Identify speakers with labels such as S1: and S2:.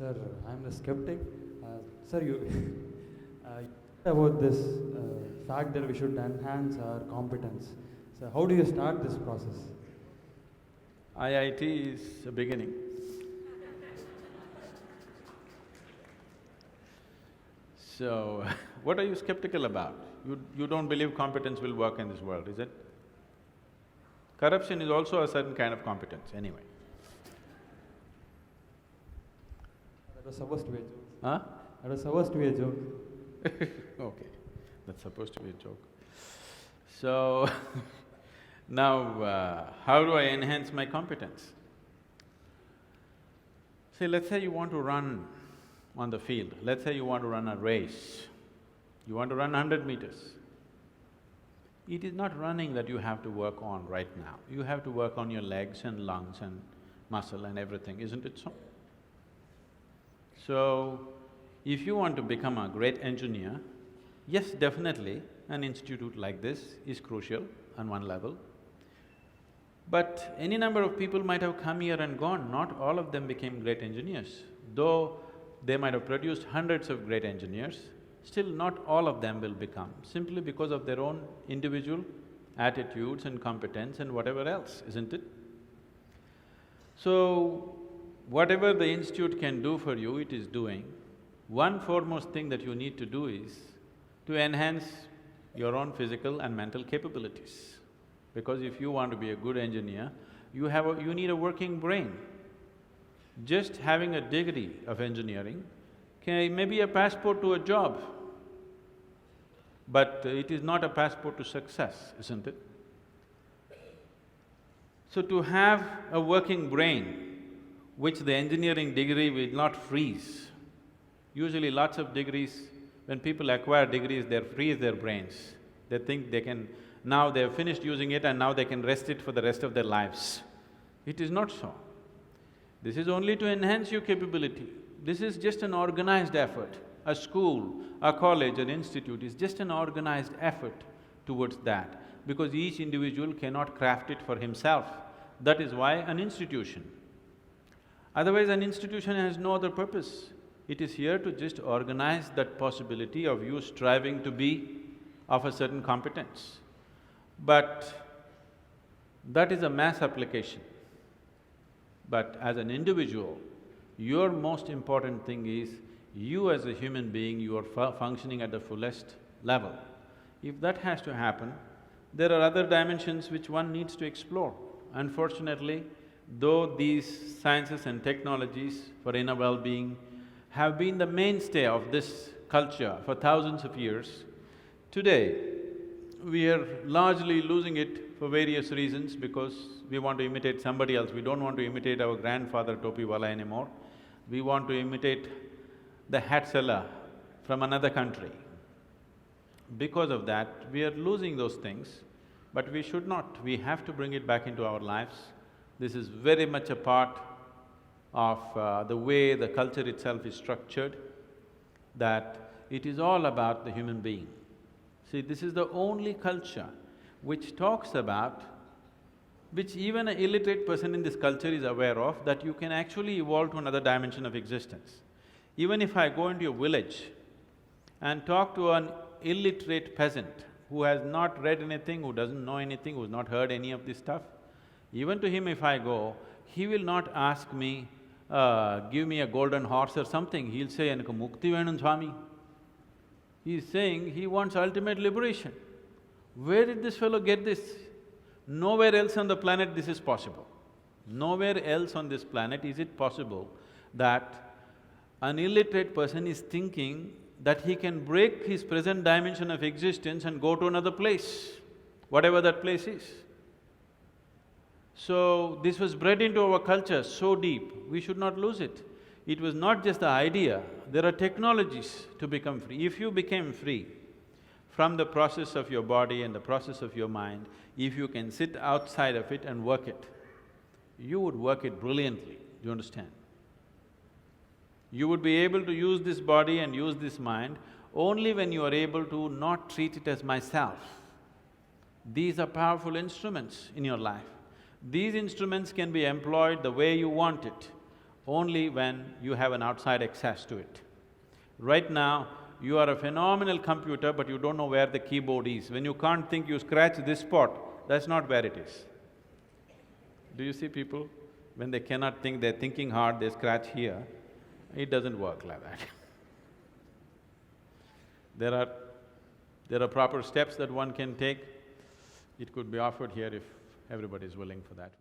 S1: Sir, I'm the skeptic. Sir, you about this fact that we should enhance our competence. So, how do you start this process?
S2: IIT is a beginning. So, what are you skeptical about? You don't believe competence will work in this world, is it? Corruption is also a certain kind of competence, anyway.
S1: That was supposed to be a joke.
S2: Huh?
S1: That was supposed to be a joke.
S2: Okay, that's supposed to be a joke. So, now, how do I enhance my competence? See, let's say you want to run on the field, let's say you want to run a race, you want to run 100 meters. It is not running that you have to work on right now, you have to work on your legs and lungs and muscle and everything, isn't it so? So, if you want to become a great engineer, yes, definitely an institute like this is crucial on one level. But any number of people might have come here and gone, not all of them became great engineers. Though they might have produced hundreds of great engineers, still not all of them will become, simply because of their own individual attitudes and competence and whatever else, isn't it? So, whatever the institute can do for you, it is doing. One foremost thing that you need to do is to enhance your own physical and mental capabilities. Because if you want to be a good engineer, you need a working brain. Just having a degree of engineering may be a passport to a job, but it is not a passport to success, isn't it? So to have a working brain, which the engineering degree will not freeze. Usually lots of degrees, when people acquire degrees, they freeze their brains. They think they can… now they've finished using it and now they can rest it for the rest of their lives. It is not so. This is only to enhance your capability. This is just an organized effort. A school, a college, an institute is just an organized effort towards that, because each individual cannot craft it for himself. That is why an institution. Otherwise, an institution has no other purpose. It is here to just organize that possibility of you striving to be of a certain competence. But that is a mass application. But as an individual, your most important thing is you as a human being, you are functioning at the fullest level. If that has to happen, there are other dimensions which one needs to explore. Unfortunately, though these sciences and technologies for inner well-being have been the mainstay of this culture for thousands of years, today we are largely losing it for various reasons, because we want to imitate somebody else. We don't want to imitate our grandfather Topiwala anymore. We want to imitate the hat seller from another country. Because of that, we are losing those things, but we should not. We have to bring it back into our lives. This is very much a part of the way the culture itself is structured, that it is all about the human being. See, this is the only culture which talks about, which even an illiterate person in this culture is aware of, that you can actually evolve to another dimension of existence. Even if I go into a village and talk to an illiterate peasant who has not read anything, who doesn't know anything, who's not heard any of this stuff, even to him if I go, he will not ask me, give me a golden horse or something, he'll say, "Enakku mukti venum Swami." He's saying he wants ultimate liberation. Where did this fellow get this? Nowhere else on the planet this is possible. Nowhere else on this planet is it possible that an illiterate person is thinking that he can break his present dimension of existence and go to another place, whatever that place is. So, this was bred into our culture so deep, we should not lose it. It was not just the idea, there are technologies to become free. If you became free from the process of your body and the process of your mind, if you can sit outside of it and work it, you would work it brilliantly, do you understand? You would be able to use this body and use this mind only when you are able to not treat it as myself. These are powerful instruments in your life. These instruments can be employed the way you want it. only when you have an outside access to it. Right now, you are a phenomenal computer, but you don't know where the keyboard is. When you can't think, you scratch this spot, that's not where it is. Do you see people, when they cannot think, they're thinking hard, they scratch here? It doesn't work like that. There are proper steps that one can take. It could be offered here if everybody is willing for that.